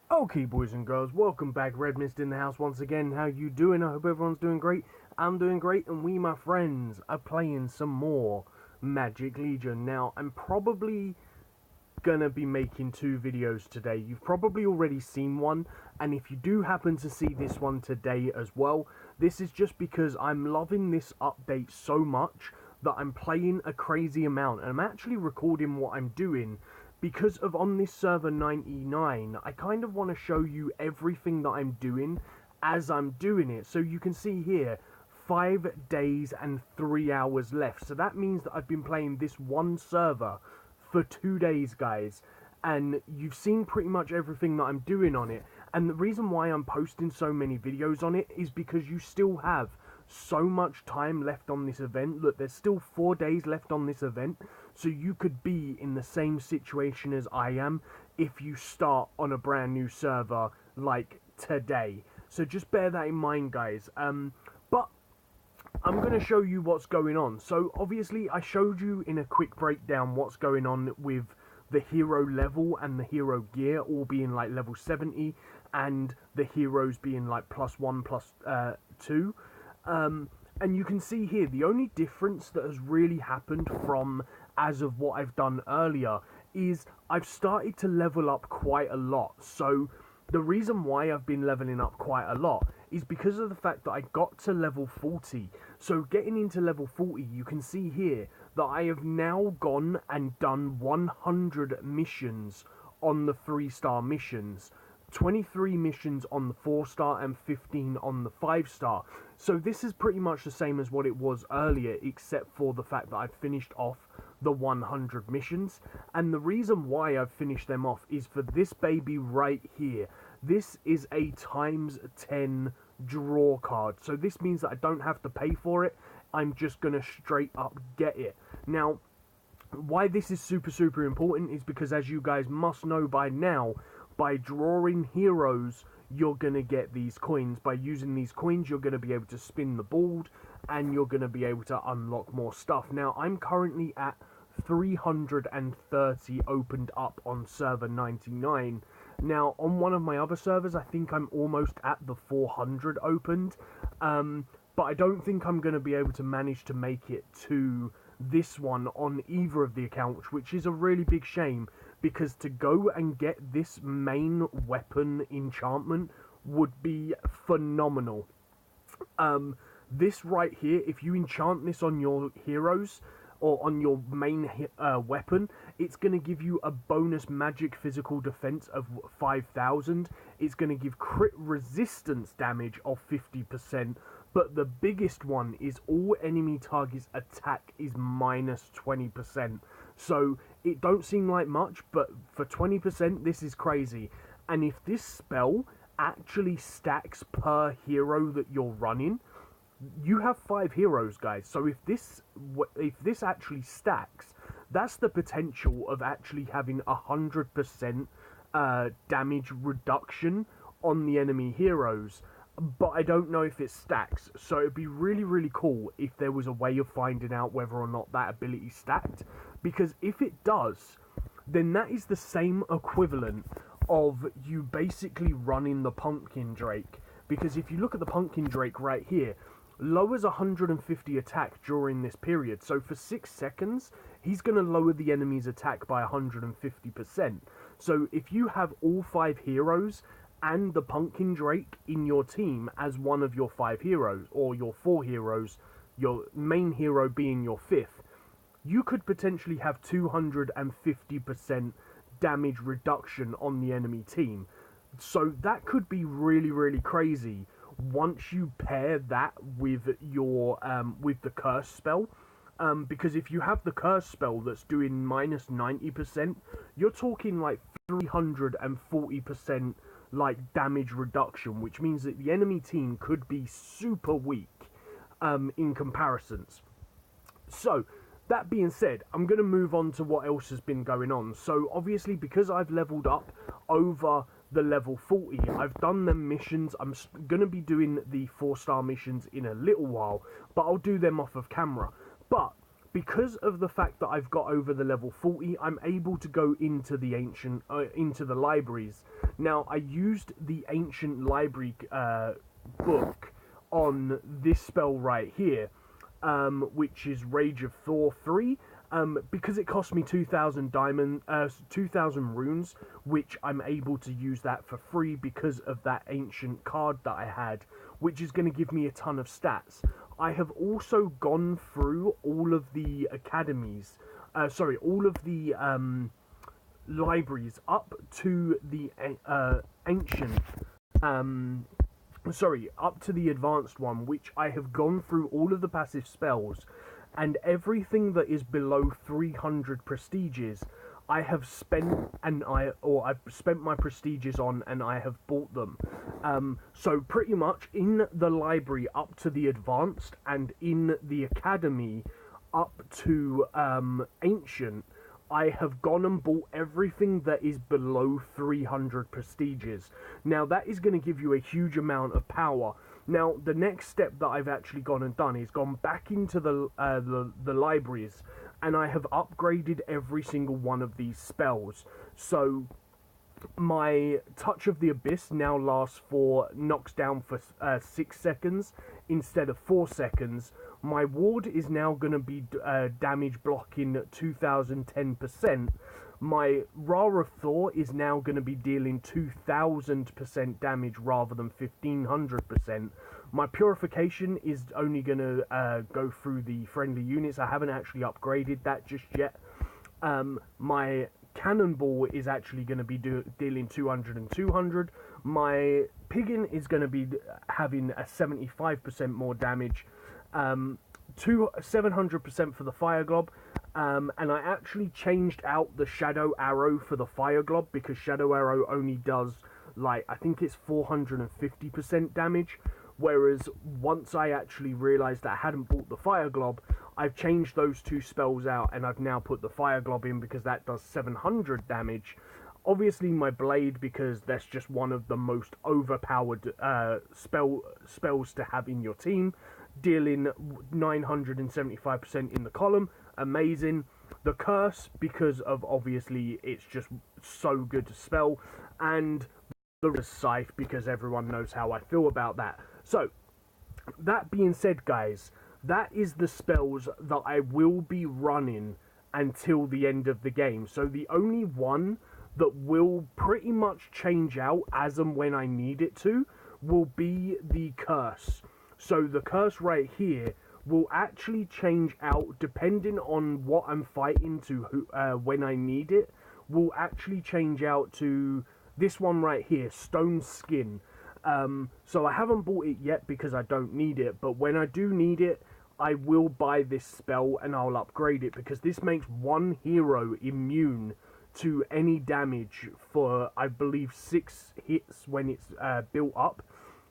Okay, boys and girls, welcome back. Redmissed in the house once again. How you doing? I hope everyone's doing great. I'm doing great, and we, my friends, are playing some more Magic Legion. Now, I'm probably gonna be making two videos today. You've probably already seen one, and if you do happen to see this one today as well, this is just because I'm loving this update so much that I'm playing a crazy amount, and I'm actually recording what I'm doing because of on this server 99. I kind of want to show you everything that I'm doing as I'm doing it. So you can see here 5 days and 3 hours left, so that means that I've been playing this one server for 2 days, guys, and you've seen pretty much everything that I'm doing on it. And the reason why I'm posting so many videos on it is because you still have so much time left on this event. Look, there's still 4 days left on this event, so you could be in the same situation as I am if you start on a brand new server like today. So just bear that in mind, guys. But I'm going to show you what's going on. So obviously I showed you in a quick breakdown what's going on with the hero level and the hero gear all being like level 70, and the heroes being like +1, +2. And you can see here the only difference that has really happened from as of what I've done earlier is I've started to level up quite a lot. So the reason why I've been leveling up quite a lot is because of the fact that I got to level 40. So getting into level 40, you can see here that I have now gone and done 100 missions on the 3-star missions, 23 missions on the 4-star, and 15 on the 5-star. So this is pretty much the same as what it was earlier, except for the fact that I've finished off the 100 missions. And the reason why I've finished them off is for this baby right here. This is a ×10 draw card, so this means that I don't have to pay for it. I'm just gonna straight up get it. Now, why this is super important is because, as you guys must know by now, by drawing heroes, you're gonna get these coins. By using these coins, you're gonna be able to spin the board, and you're gonna be able to unlock more stuff. Now, I'm currently at 330 opened up on server 99. Now, on one of my other servers, I think I'm almost at the 400 opened, but I don't think I'm going to be able to manage to make it to this one on either of the accounts, which is a really big shame, because to go and get this main weapon enchantment would be phenomenal. This right here, if you enchant this on your heroes, or on your main weapon, it's going to give you a bonus magic physical defense of 5,000. It's going to give crit resistance damage of 50%, but the biggest one is all enemy targets attack is -20%. So it don't seem like much, but for 20% this is crazy. And if this spell actually stacks per hero that you're running, you have 5 heroes, guys. So if this actually stacks, that's the potential of actually having 100% damage reduction on the enemy heroes. But I don't know if it stacks, so it'd be really cool if there was a way of finding out whether or not that ability stacked, because if it does, then that is the same equivalent of you basically running the Pumpkin Drake. Because if you look at the Pumpkin Drake right here, lowers 150 attack during this period. So for 6 seconds, he's going to lower the enemy's attack by 150%. So if you have all 5 heroes and the Pumpkin Drake in your team as one of your 5 heroes, or your 4 heroes, your main hero being your 5th, you could potentially have 250% damage reduction on the enemy team. So that could be really crazy once you pair that with your with the curse spell, because if you have the curse spell that's doing -90%, you're talking like 340% like damage reduction, which means that the enemy team could be super weak in comparisons. So that being said, I'm going to move on to what else has been going on. So obviously, because I've leveled up over the level 40, I've done them missions. I'm going to be doing the 4-star missions in a little while, but I'll do them off of camera. But because of the fact that I've got over the level 40, I'm able to go into the into the libraries. Now, I used the ancient library book on this spell right here, which is Rage of Thor 3, because it cost me 2,000 2,000 runes, which I'm able to use that for free because of that ancient card that I had, which is going to give me a ton of stats. I have also gone through all of the academies, all of the libraries up to the ancient, up to the advanced one, which I have gone through all of the passive spells, and everything that is below 300 prestiges, I have spent I've spent my prestiges on, and I have bought them. So pretty much in the library up to the advanced, and in the academy up to ancient, I have gone and bought everything that is below 300 prestiges. Now that is going to give you a huge amount of power. Now the next step that I've actually gone and done is gone back into the libraries, and I have upgraded every single one of these spells. So my Touch of the Abyss now knocks down for 6 seconds instead of 4 seconds. My ward is now going to be damage blocking 2010%. My Ra of Thor is now going to be dealing 2000% damage rather than 1500%. My Purification is only going to go through the friendly units. I haven't actually upgraded that just yet. My Cannonball is actually going to be dealing 200 and 200. My Piggin is going to be having a 75% more damage. 700% for the Fire Glob. And I actually changed out the Shadow Arrow for the Fire Glob, because Shadow Arrow only does, I think it's 450% damage. Whereas once I actually realised that I hadn't bought the Fire Glob, I've changed those two spells out, and I've now put the Fire Glob in because that does 700 damage. Obviously my Blade, because that's just one of the most overpowered spells to have in your team, dealing 975% in the column. Amazing. The Curse, because of obviously it's just so good to spell, and the Scythe, because everyone knows how I feel about that. So, that being said, guys, that is the spells that I will be running until the end of the game. So the only one that will pretty much change out as and when I need it to will be the Curse. So the Curse right here will actually change out depending on what I'm fighting to when I need it. Will actually change out to this one right here, Stone Skin. So I haven't bought it yet because I don't need it, but when I do need it, I will buy this spell and I'll upgrade it, because this makes one hero immune to any damage for, I believe, 6 hits when it's built up.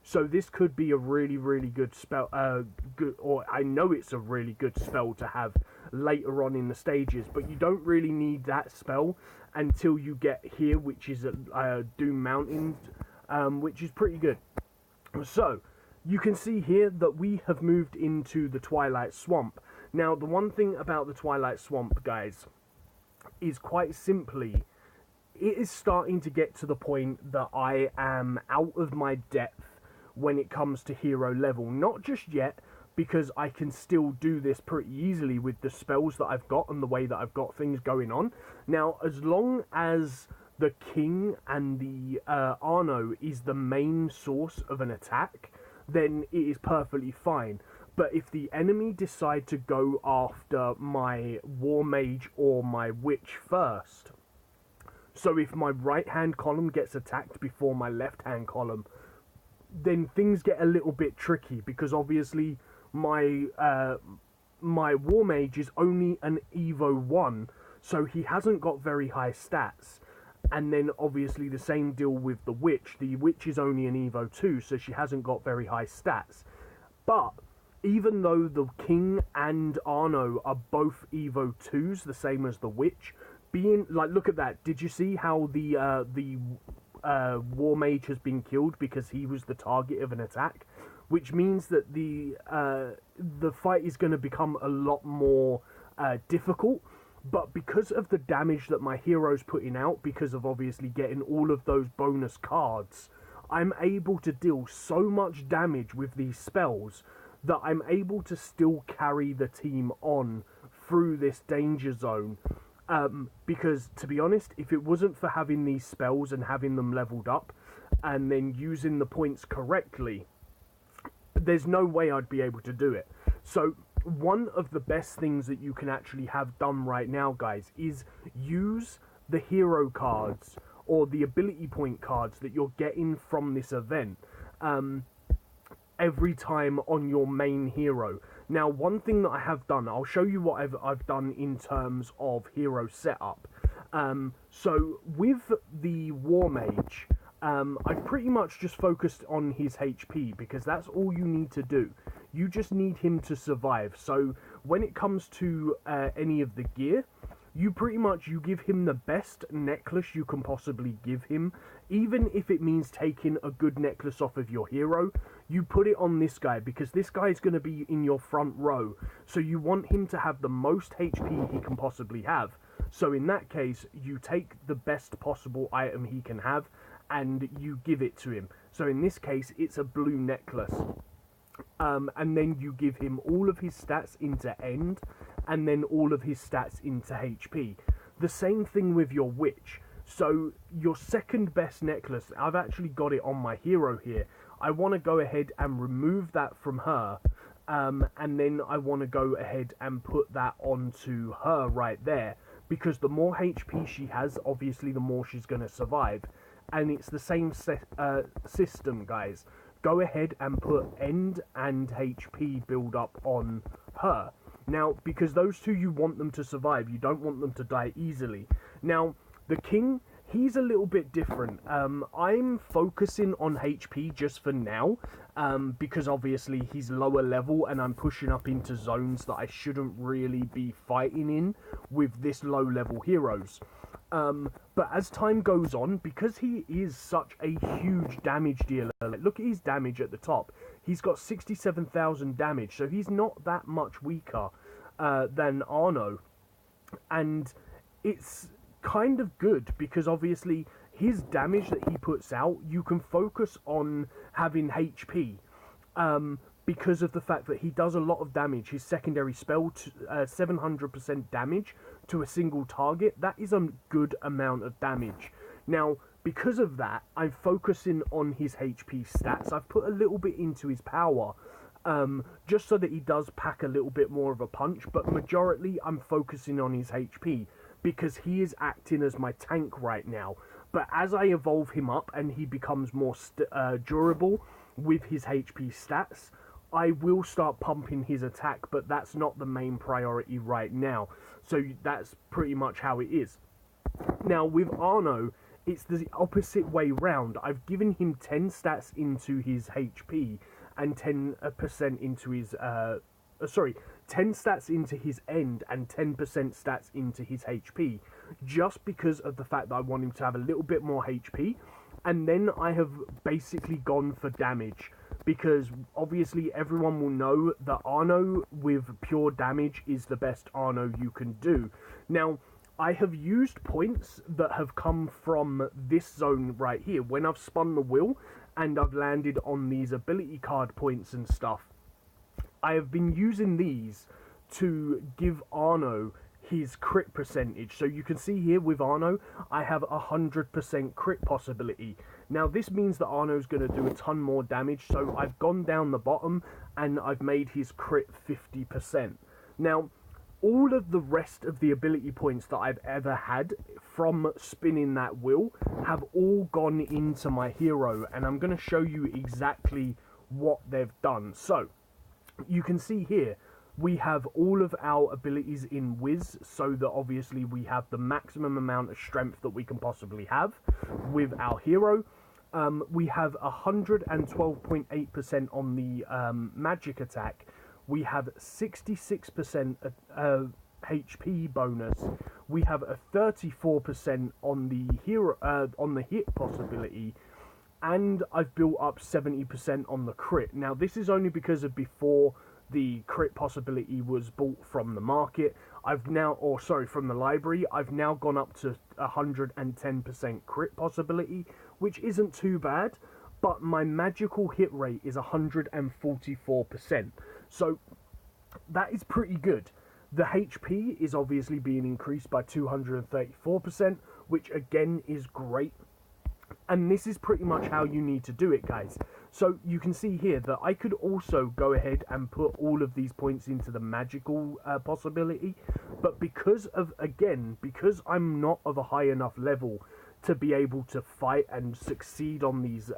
So this could be a really, really good spell, I know it's a really good spell to have later on in the stages, but you don't really need that spell until you get here, which is Doom Mountain, which is pretty good. So, you can see here that we have moved into the Twilight Swamp. Now, the one thing about the Twilight Swamp, guys, is quite simply, it is starting to get to the point that I am out of my depth when it comes to hero level. Not just yet, because I can still do this pretty easily with the spells that I've got and the way that I've got things going on. Now, as long as the King and the Arno is the main source of an attack, then it is perfectly fine. But if the enemy decide to go after my War Mage or my Witch first, so if my right hand column gets attacked before my left hand column, then things get a little bit tricky, because obviously my War Mage is only an Evo 1, so he hasn't got very high stats. And then obviously the same deal with the Witch. The Witch is only an Evo 2, so she hasn't got very high stats. But even though the King and Arno are both Evo 2s, the same as the Witch, being look at that. Did you see how the War Mage has been killed because he was the target of an attack? Which means that the fight is going to become a lot more difficult. But because of the damage that my hero's putting out, because of obviously getting all of those bonus cards, I'm able to deal so much damage with these spells that I'm able to still carry the team on through this danger zone. Because, to be honest, if it wasn't for having these spells and having them leveled up, and then using the points correctly, there's no way I'd be able to do it. So, one of the best things that you can actually have done right now, guys, is use the hero cards or the ability point cards that you're getting from this event every time on your main hero. Now, one thing that I have done, I'll show you what I've done in terms of hero setup. So with the War Mage, I've pretty much just focused on his HP because that's all you need to do. You just need him to survive. So when it comes to any of the gear, you give him the best necklace you can possibly give him. Even if it means taking a good necklace off of your hero, you put it on this guy because this guy is going to be in your front row. So you want him to have the most HP he can possibly have. So in that case, you take the best possible item he can have and you give it to him. So in this case, it's a blue necklace. And then you give him all of his stats into end, and then all of his stats into HP. The same thing with your witch. So your second best necklace, I've actually got it on my hero here. I want to go ahead and remove that from her, and then I want to go ahead and put that onto her right there, because the more HP she has, obviously the more she's going to survive. And it's the same system, guys. Go ahead and put end and HP build up on her. Now, because those two, you want them to survive. You don't want them to die easily. Now, the king, he's a little bit different. I'm focusing on HP just for now, because obviously he's lower level and I'm pushing up into zones that I shouldn't really be fighting in with this low level heroes. But as time goes on, because he is such a huge damage dealer, look at his damage at the top. He's got 67,000 damage, so he's not that much weaker than Arno. And it's kind of good, because obviously his damage that he puts out, you can focus on having HP. Because of the fact that he does a lot of damage. His secondary spell, 700% damage to a single target, that is a good amount of damage. Now, because of that, I'm focusing on his HP stats. I've put a little bit into his power, just so that he does pack a little bit more of a punch, but majority I'm focusing on his HP, because he is acting as my tank right now. But as I evolve him up and he becomes more durable with his HP stats, I will start pumping his attack, but that's not the main priority right now. So that's pretty much how it is. Now, with Arno, it's the opposite way round. I've given him 10 stats into his HP and 10% into his... 10 stats into his end and 10% stats into his HP, just because of the fact that I want him to have a little bit more HP. And then I have basically gone for damage, because obviously everyone will know that Arno with pure damage is the best Arno you can do. Now, I have used points that have come from this zone right here. When I've spun the wheel and I've landed on these ability card points and stuff, I have been using these to give Arno his crit percentage. So you can see here with Arno, I have 100% crit possibility. Now this means that Arno's going to do a ton more damage, so I've gone down the bottom and I've made his crit 50%. Now, all of the rest of the ability points that I've ever had from spinning that wheel have all gone into my hero, and I'm going to show you exactly what they've done. So, you can see here, we have all of our abilities in Wiz, so that obviously we have the maximum amount of strength that we can possibly have with our hero. We have 112.8% on the magic attack. We have 66% HP bonus. We have a 34% on the hero on the hit possibility. And I've built up 70% on the crit. Now, this is only because of before the crit possibility was bought from the market. I've now, or sorry, from the library, I've now gone up to 110% crit possibility, which isn't too bad, but my magical hit rate is 144%. So that is pretty good. The HP is obviously being increased by 234%, which again is great. And this is pretty much how you need to do it, guys. So you can see here that I could also go ahead and put all of these points into the magical possibility. But because I'm not of a high enough level to be able to fight and succeed on these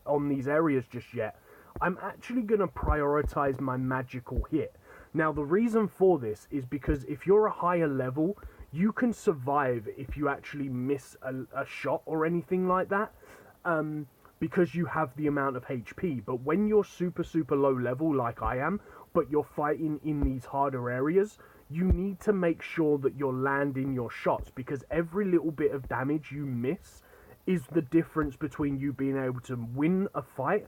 on these areas just yet, I'm actually going to prioritize my magical hit. Now, the reason for this is because if you're a higher level, you can survive if you actually miss a shot or anything like that, because you have the amount of HP. But when you're super, super low level, like I am, but you're fighting in these harder areas, you need to make sure that you're landing your shots, because every little bit of damage you miss is the difference between you being able to win a fight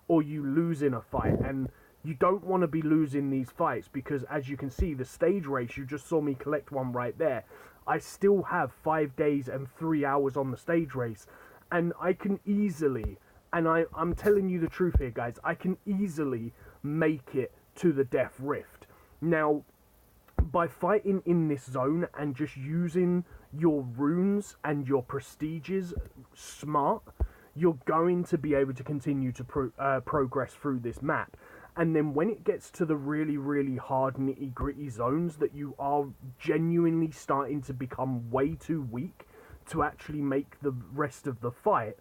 or you losing a fight. And you don't want to be losing these fights, because as you can see, the stage race, you just saw me collect one right there. I still have 5 days and 3 hours on the stage race, and I can easily, and I'm telling you the truth here, guys, I can easily make it to the Death Rift. Now, by fighting in this zone and just using your runes and your prestiges smart, you're going to be able to continue to progress through this map. And then when it gets to the really, really hard, nitty-gritty zones that you are genuinely starting to become way too weak to actually make the rest of the fight,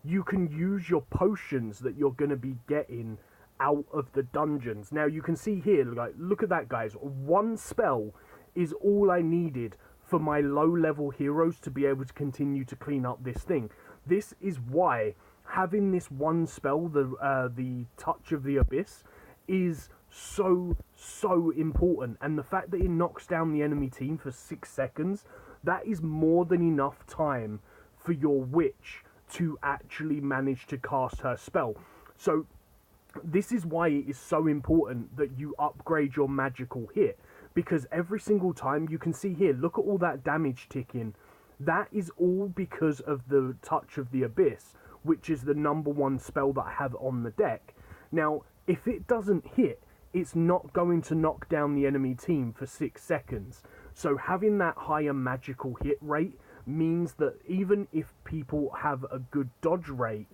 you can use your potions that you're going to be getting out of the dungeons. Now, you can see here, like, look at that, guys. One spell is all I needed for my low-level heroes to be able to continue to clean up this thing. This is why having this one spell, the Touch of the Abyss, is so important. And the fact that it knocks down the enemy team for 6 seconds, that is more than enough time for your witch to actually manage to cast her spell. So this is why it is so important that you upgrade your magical hit, because every single time, you can see here, look at all that damage ticking. That is all because of the Touch of the Abyss, which is the #1 spell that I have on the deck. Now, if it doesn't hit, it's not going to knock down the enemy team for 6 seconds. So having that higher magical hit rate means that even if people have a good dodge rate,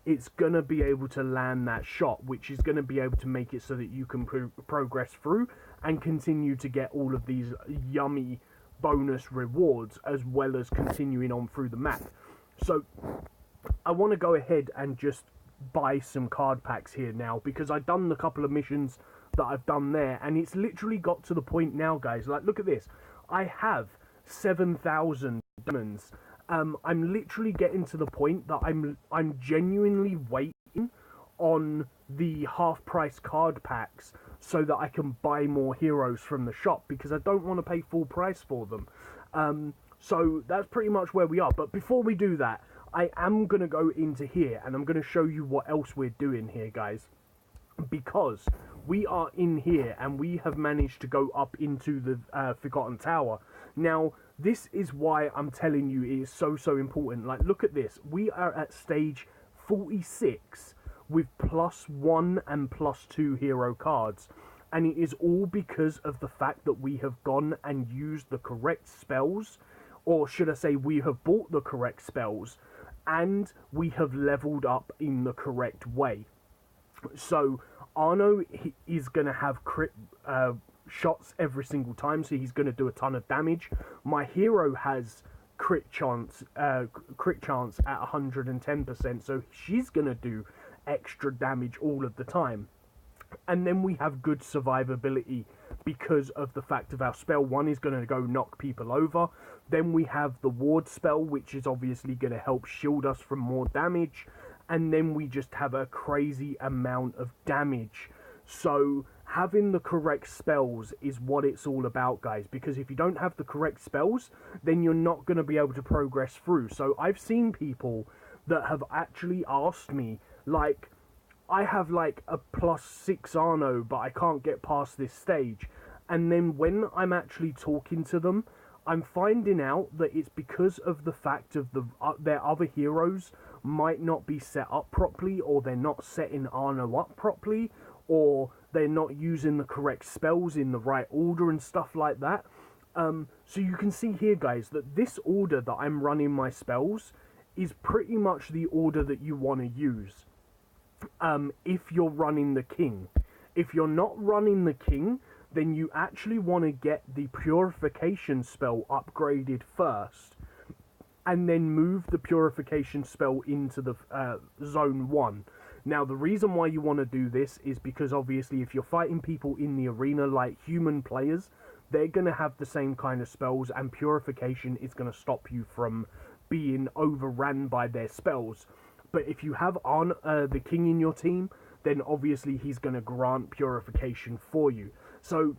it's going to be able to land that shot, which is going to be able to make it so that you can progress through and continue to get all of these yummy bonus rewards, as well as continuing on through the map. So I want to go ahead and just buy some card packs here now, because I've done the couple of missions that I've done there, and it's literally got to the point now, guys, like, look at this. I have 7,000 diamonds. I'm literally getting to the point that I'm genuinely waiting on the half-price card packs so that I can buy more heroes from the shop, because I don't want to pay full price for them. So that's pretty much where we are. But before we do that, I am going to go into here, and I'm going to show you what else we're doing here, guys. Because we are in here, and we have managed to go up into the Forgotten Tower. Now, this is why I'm telling you it is so important. Like, look at this. We are at stage 46 with +1 and +2 hero cards. And it is all because of the fact that we have gone and used the correct spells, or should I say we have bought the correct spells, and we have leveled up in the correct way. So Arno is going to have crit shots every single time, so he's going to do a ton of damage. My hero has crit chance at 110%, so she's going to do extra damage all of the time. And then we have good survivability because of the fact of our spell. One is going to go knock people over. Then we have the ward spell, which is obviously going to help shield us from more damage. And then we just have a crazy amount of damage. So having the correct spells is what it's all about, guys. Because if you don't have the correct spells, then you're not going to be able to progress through. So I've seen people that have actually asked me, like, I have like a +6 Arno, but I can't get past this stage. And then when I'm actually talking to them, I'm finding out that it's because of the fact of their other heroes might not be set up properly, or they're not setting Arno up properly, or they're not using the correct spells in the right order and stuff like that. So you can see here, guys, that this order that I'm running my spells is pretty much the order that you want to use if you're running the king. If you're not running the king, then you actually want to get the purification spell upgraded first, and then move the purification spell into the zone 1. Now, the reason why you want to do this is because obviously if you're fighting people in the arena like human players, they're going to have the same kind of spells, and purification is going to stop you from being overran by their spells. But if you have on the king in your team, then obviously he's going to grant purification for you. So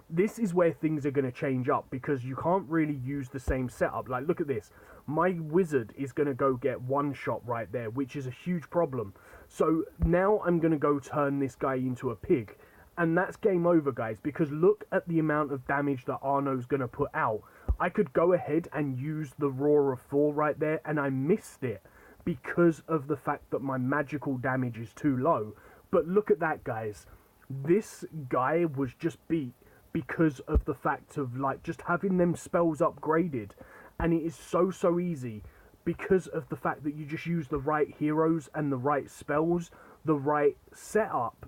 this is where things are going to change up, because you can't really use the same setup. Like, look at this. My wizard is going to go get one shot right there, which is a huge problem. So now I'm going to go turn this guy into a pig. And that's game over, guys, because look at the amount of damage that Arno's going to put out. I could go ahead and use the Roar of Thor right there, and I missed it because of the fact that my magical damage is too low. But look at that, guys. This guy was just beat because of the fact of, like, just having them spells upgraded. And it is so easy because of the fact that you just use the right heroes and the right spells, the right setup,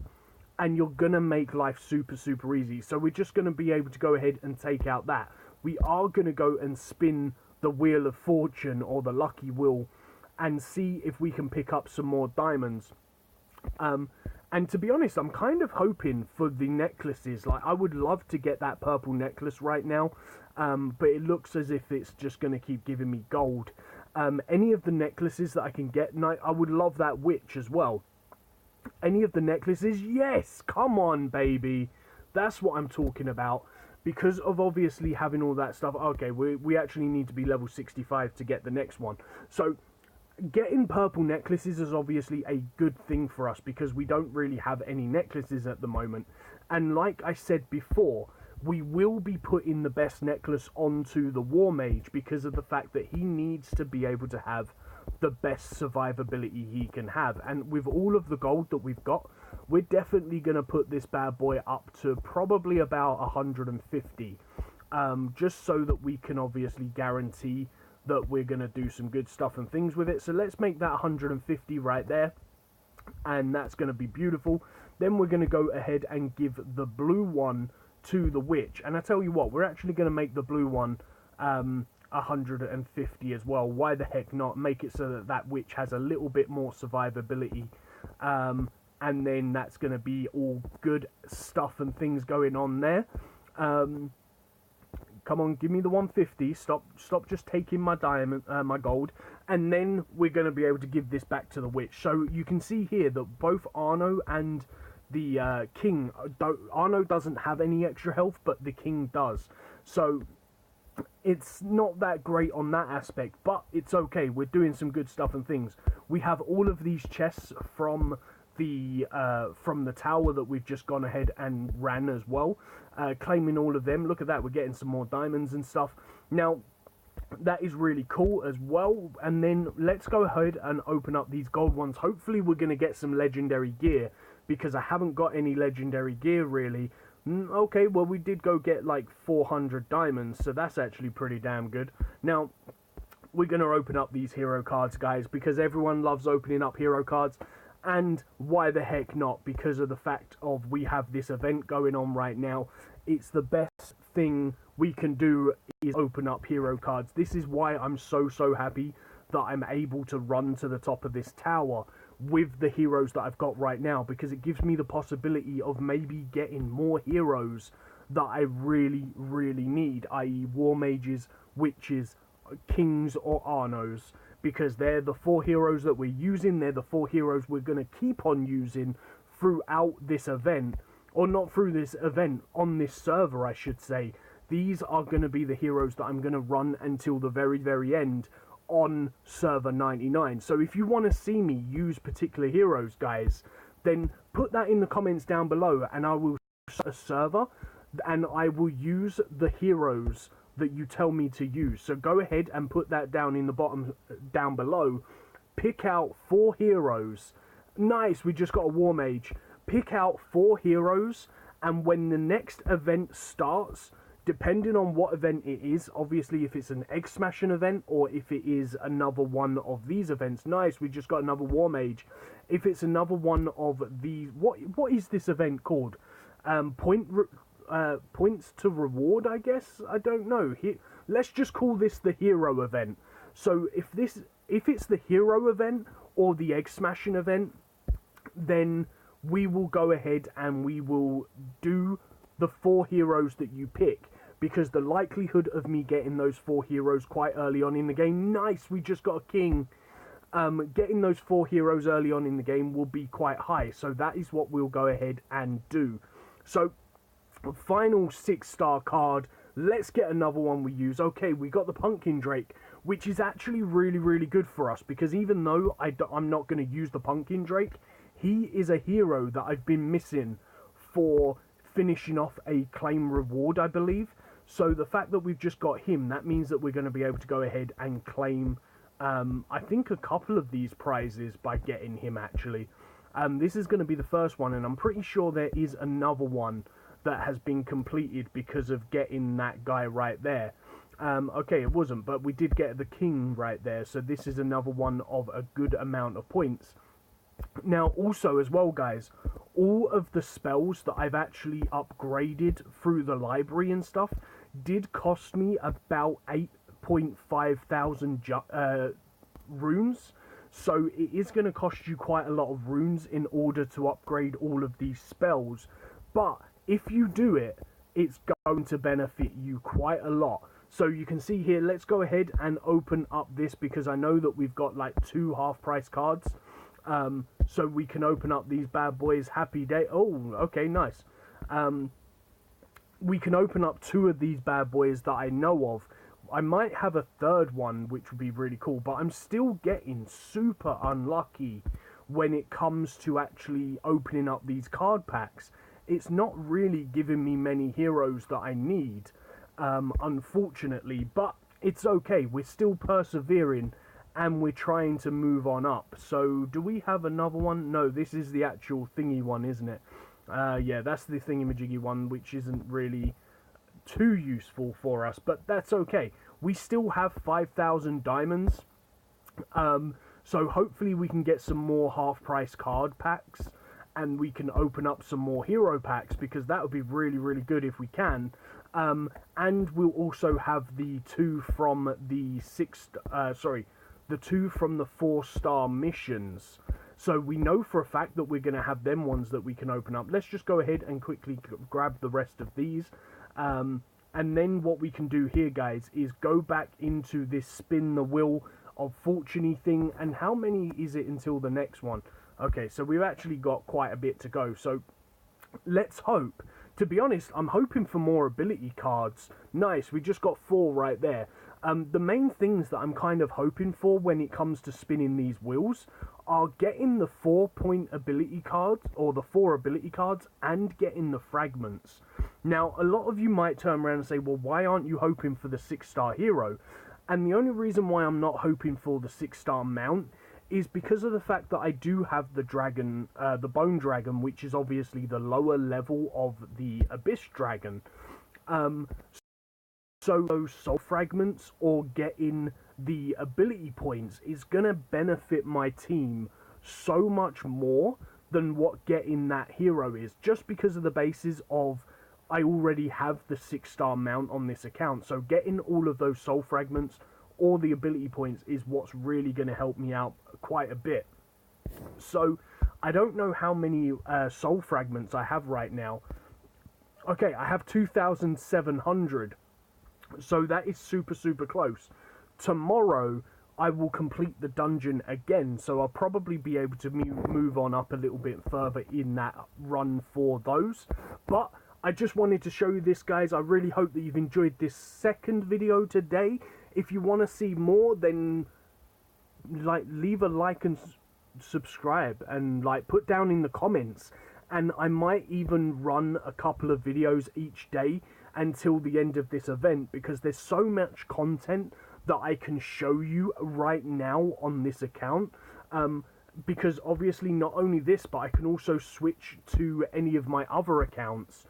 and you're gonna make life super easy. So we're just gonna be able to go ahead and take out that. We are gonna go and spin the Wheel of Fortune, or the Lucky Wheel, and see if we can pick up some more diamonds. And to be honest, I'm kind of hoping for the necklaces. Like, I would love to get that purple necklace right now, but it looks as if it's just going to keep giving me gold. Any of the necklaces that I can get, I would love that witch as well. Any of the necklaces, yes, come on, baby. That's what I'm talking about. Because of obviously having all that stuff. Okay, we actually need to be level 65 to get the next one. So getting purple necklaces is obviously a good thing for us, because we don't really have any necklaces at the moment. And like I said before, we will be putting the best necklace onto the War Mage, because of the fact that he needs to be able to have the best survivability he can have. And with all of the gold that we've got, we're definitely going to put this bad boy up to probably about 150, just so that we can obviously guarantee that we're going to do some good stuff and things with it. So let's make that 150 right there, and that's going to be beautiful. Then we're going to go ahead and give the blue one to the witch, and I tell you what, we're actually going to make the blue one 150 as well. Why the heck not? Make it so that that witch has a little bit more survivability, and then that's going to be all good stuff and things going on there. Come on, give me the 150. Stop just taking my diamond, my gold. And then we're going to be able to give this back to the witch. So you can see here that both Arno and the king, Arno doesn't have any extra health, but the king does. So it's not that great on that aspect, but it's okay. We're doing some good stuff and things. We have all of these chests from the tower that we've just gone ahead and ran as well, claiming all of them. Look at that, we're getting some more diamonds and stuff. Now, that is really cool as well. And then let's go ahead and open up these gold ones. Hopefully we're going to get some legendary gear, because I haven't got any legendary gear really. Okay, well, we did go get like 400 diamonds, so that's actually pretty damn good. Now, we're going to open up these hero cards, guys, because everyone loves opening up hero cards. And why the heck not? Because of the fact of we have this event going on right now. It's the best thing we can do is open up hero cards. This is why I'm so happy that I'm able to run to the top of this tower with the heroes that I've got right now, because it gives me the possibility of maybe getting more heroes that I really need, i.e. war mages, witches, kings, or Arnos. Because they're the 4 heroes that we're using. They're the 4 heroes we're going to keep on using throughout this event. Or not through this event, on this server, I should say. These are going to be the heroes that I'm going to run until the very end on server 99. So if you want to see me use particular heroes, guys, then put that in the comments down below, and I will a server and I will use the heroes that you tell me to use. So go ahead and put that down in the bottom, down below. Pick out 4 heroes. Nice, we just got a war mage. Pick out 4 heroes, and when the next event starts, depending on what event it is, obviously if it's an egg smashing event or if it is another one of these events, nice, we just got another war mage. If it's another one of the, what is this event called? Points to reward, I guess. I don't know. Let's just call this the hero event. So if it's the hero event or the egg smashing event, then we will go ahead and we will do the 4 heroes that you pick, because the likelihood of me getting those 4 heroes quite early on in the game, nice, we just got a king, getting those 4 heroes early on in the game will be quite high. So that is what we'll go ahead and do. So final 6-star card, let's get another one we use. Okay, we got the Pumpkin Drake, which is actually really, really good for us, because even though I'm not going to use the Pumpkin Drake, he is a hero that I've been missing for finishing off a claim reward, I believe. So the fact that we've just got him, that means that we're going to be able to go ahead and claim, I think, a couple of these prizes by getting him, actually. This is going to be the first one, and I'm pretty sure there is another one that has been completed because of getting that guy right there. Okay, it wasn't, but we did get the king right there, so this is another one of a good amount of points. Now, also as well, guys, all of the spells that I've actually upgraded through the library and stuff did cost me about 8.5 thousand runes. So it is going to cost you quite a lot of runes in order to upgrade all of these spells. But if you do it, it's going to benefit you quite a lot. So you can see here, let's go ahead and open up this, because I know that we've got like 2 half-price cards. So we can open up these bad boys. Happy day. Oh, okay, nice. We can open up 2 of these bad boys that I know of. I might have a 3rd one, which would be really cool, but I'm still getting super unlucky when it comes to actually opening up these card packs. It's not really giving me many heroes that I need, unfortunately, but it's okay. We're still persevering, and we're trying to move on up. So, do we have another one? No, this is the actual thingy one, isn't it? Yeah, that's the thingy-majiggy one, which isn't really too useful for us, but that's okay. We still have 5,000 diamonds, so hopefully we can get some more half-price card packs, and we can open up some more hero packs, because that would be really, really good if we can. And we'll also have the 2 from the the 2 from the 4-star missions. So we know for a fact that we're going to have them ones that we can open up. Let's just go ahead and quickly grab the rest of these. And then what we can do here, guys, is go back into this spin the wheel of fortune-y thing. And how many is it until the next one? Okay, so we've actually got quite a bit to go. So let's hope. To be honest, I'm hoping for more ability cards. Nice, we just got 4 right there. The main things that I'm kind of hoping for when it comes to spinning these wheels are getting the 4-point ability cards, or the 4 ability cards, and getting the fragments. Now, a lot of you might turn around and say, well, why aren't you hoping for the 6-star hero? And the only reason why I'm not hoping for the 6-star mount is because of the fact that I do have the dragon, the bone dragon, which is obviously the lower level of the abyss dragon. So those soul fragments or getting the ability points is going to benefit my team so much more than what getting that hero is, just because of the basis of I already have the 6-star mount on this account. So getting all of those soul fragments or the ability points is what's really going to help me out quite a bit. So I don't know how many soul fragments I have right now. Okay, I have 2,700. So that is super, super close. Tomorrow, I will complete the dungeon again, so I'll probably be able to move on up a little bit further in that run for those. But I just wanted to show you this, guys. I really hope that you've enjoyed this second video today. If you want to see more, then leave a like and subscribe, and put down in the comments and I might even run a couple of videos each day until the end of this event, because there's so much content that I can show you right now on this account. Because obviously not only this, but I can also switch to any of my other accounts.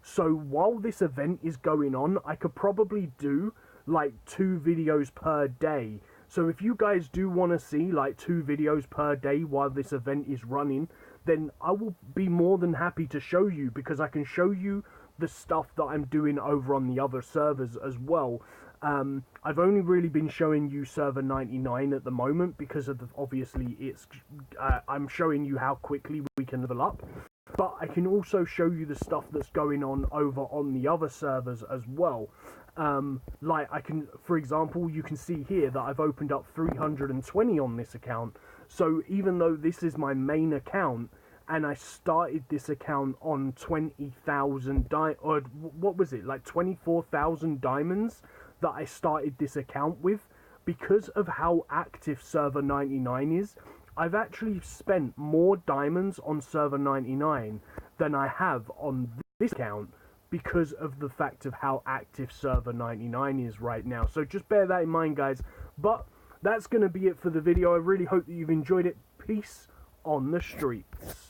So while this event is going on, I could probably do like 2 videos per day. So if you guys do want to see like 2 videos per day while this event is running, then I will be more than happy to show you, because I can show you the stuff that I'm doing over on the other servers as well. I've only really been showing you server 99 at the moment because of obviously it's I'm showing you how quickly we can level up, but I can also show you the stuff that's going on over on the other servers as well. Like I can, for example, you can see here that I've opened up 320 on this account. So even though this is my main account, and I started this account on 20,000 or what was it, like 24,000 diamonds that I started this account with, because of how active server 99 is, I've actually spent more diamonds on server 99 than I have on this account, because of the fact of how active server 99 is right now. So just bear that in mind, guys. But that's going to be it for the video. I really hope that you've enjoyed it. Peace on the streets.